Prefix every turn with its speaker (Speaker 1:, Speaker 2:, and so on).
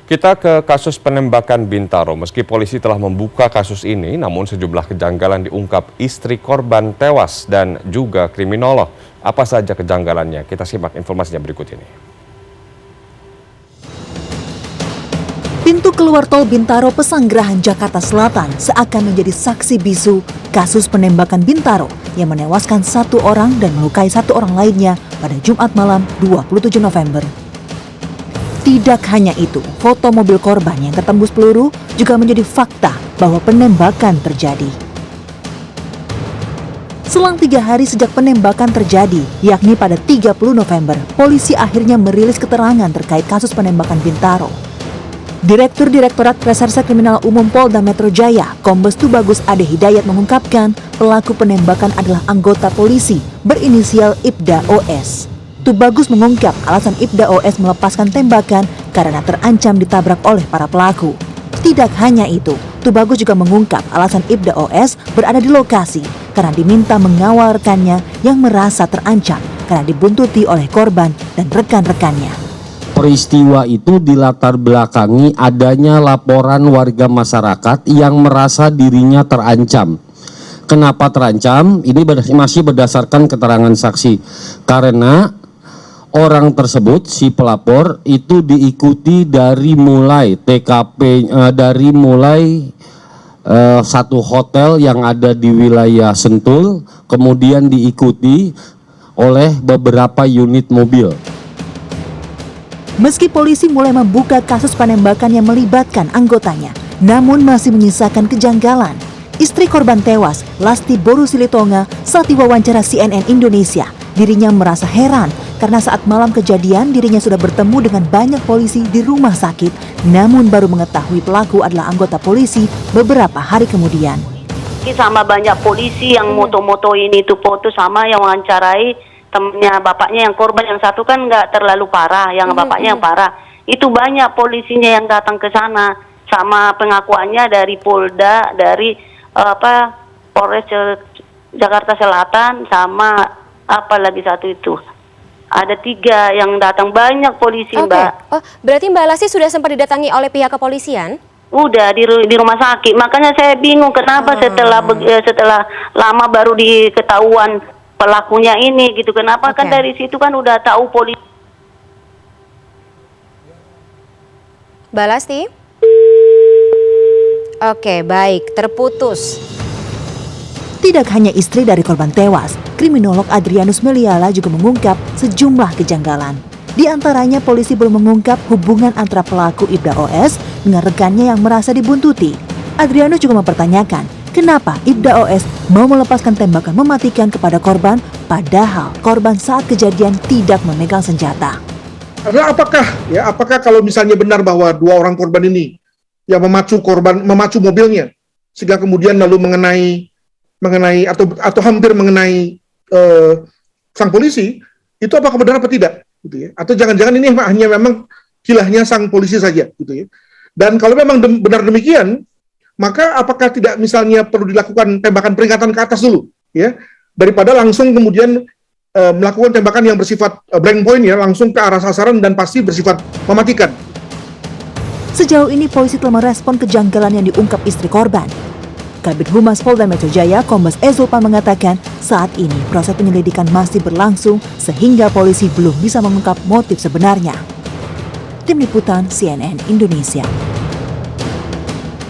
Speaker 1: Kita ke kasus penembakan Bintaro. Meski polisi telah membuka kasus ini, namun sejumlah kejanggalan diungkap istri korban tewas dan juga kriminolog. Apa saja kejanggalannya? Kita simak informasinya berikut ini.
Speaker 2: Pintu keluar tol Bintaro Pesanggerahan Jakarta Selatan seakan menjadi saksi bisu kasus penembakan Bintaro yang menewaskan satu orang dan melukai satu orang lainnya pada Jumat malam 27 November. Tidak hanya itu, foto mobil korban yang tertembus peluru juga menjadi fakta bahwa penembakan terjadi. Selang 3 hari sejak penembakan terjadi, yakni pada 30 November, polisi akhirnya merilis keterangan terkait kasus penembakan Bintaro. Direktur Direktorat Reserse Kriminal Umum Polda Metro Jaya, Kombes Tubagus Ade Hidayat mengungkapkan pelaku penembakan adalah anggota polisi berinisial Ibda OS. Tubagus mengungkap alasan Ibda OS melepaskan tembakan karena terancam ditabrak oleh para pelaku. Tidak hanya itu, Tubagus juga mengungkap alasan Ibda OS berada di lokasi karena diminta mengawal rekannya yang merasa terancam karena dibuntuti oleh korban dan rekan-rekannya.
Speaker 3: Peristiwa itu dilatar belakangi adanya laporan warga masyarakat yang merasa dirinya terancam. Kenapa terancam? Ini masih berdasarkan keterangan saksi. Karena orang tersebut, si pelapor, itu diikuti dari mulai TKP, dari mulai satu hotel yang ada di wilayah Sentul, kemudian diikuti oleh beberapa unit mobil.
Speaker 2: Meski polisi mulai membuka kasus penembakan yang melibatkan anggotanya, namun masih menyisakan kejanggalan. Istri korban tewas, Lasti Boru Silitonga, saat diwawancara CNN Indonesia, dirinya merasa heran karena saat malam kejadian dirinya sudah bertemu dengan banyak polisi di rumah sakit, namun baru mengetahui pelaku adalah anggota polisi beberapa hari kemudian.
Speaker 4: Sama banyak polisi yang moto-motoin itu foto sama yang wawancarai temennya bapaknya yang korban, yang satu kan nggak terlalu parah, yang bapaknya yang parah. Itu banyak polisinya yang datang ke sana, sama pengakuannya dari Polda, dari Polres Jakarta Selatan, sama apa lagi satu itu. Ada 3 yang datang, banyak polisi, Mbak.
Speaker 5: Oh, berarti Mbak Lasti sudah sempat didatangi oleh pihak kepolisian?
Speaker 4: Udah di rumah sakit. Makanya saya bingung kenapa setelah lama baru diketahuan pelakunya ini gitu. Kenapa kan dari situ kan udah tahu polisi.
Speaker 5: Mbak Lasti? Oke, baik, terputus.
Speaker 2: Tidak hanya istri dari korban tewas, kriminolog Adrianus Meliala juga mengungkap sejumlah kejanggalan. Di antaranya polisi belum mengungkap hubungan antara pelaku Ibda OS dengan rekannya yang merasa dibuntuti. Adrianus juga mempertanyakan kenapa Ibda OS mau melepaskan tembakan mematikan kepada korban, padahal korban saat kejadian tidak memegang senjata.
Speaker 6: Adalah apakah kalau misalnya benar bahwa 2 orang korban ini yang memacu mobilnya sehingga kemudian lalu mengenai atau hampir mengenai sang polisi, itu apakah benar atau tidak gitu ya? Atau jangan-jangan ini hanya memang kilahnya sang polisi saja gitu ya. Dan kalau memang benar demikian, maka apakah tidak misalnya perlu dilakukan tembakan peringatan ke atas dulu ya, daripada langsung kemudian melakukan tembakan yang bersifat blank point ya, langsung ke arah sasaran dan pasti bersifat mematikan.
Speaker 2: Sejauh ini polisi telah merespon kejanggalan yang diungkap istri korban. Kabid Humas Polda Metro Jaya, Kombes Ezulpan mengatakan saat ini proses penyelidikan masih berlangsung sehingga polisi belum bisa mengungkap motif sebenarnya. Tim Liputan CNN Indonesia.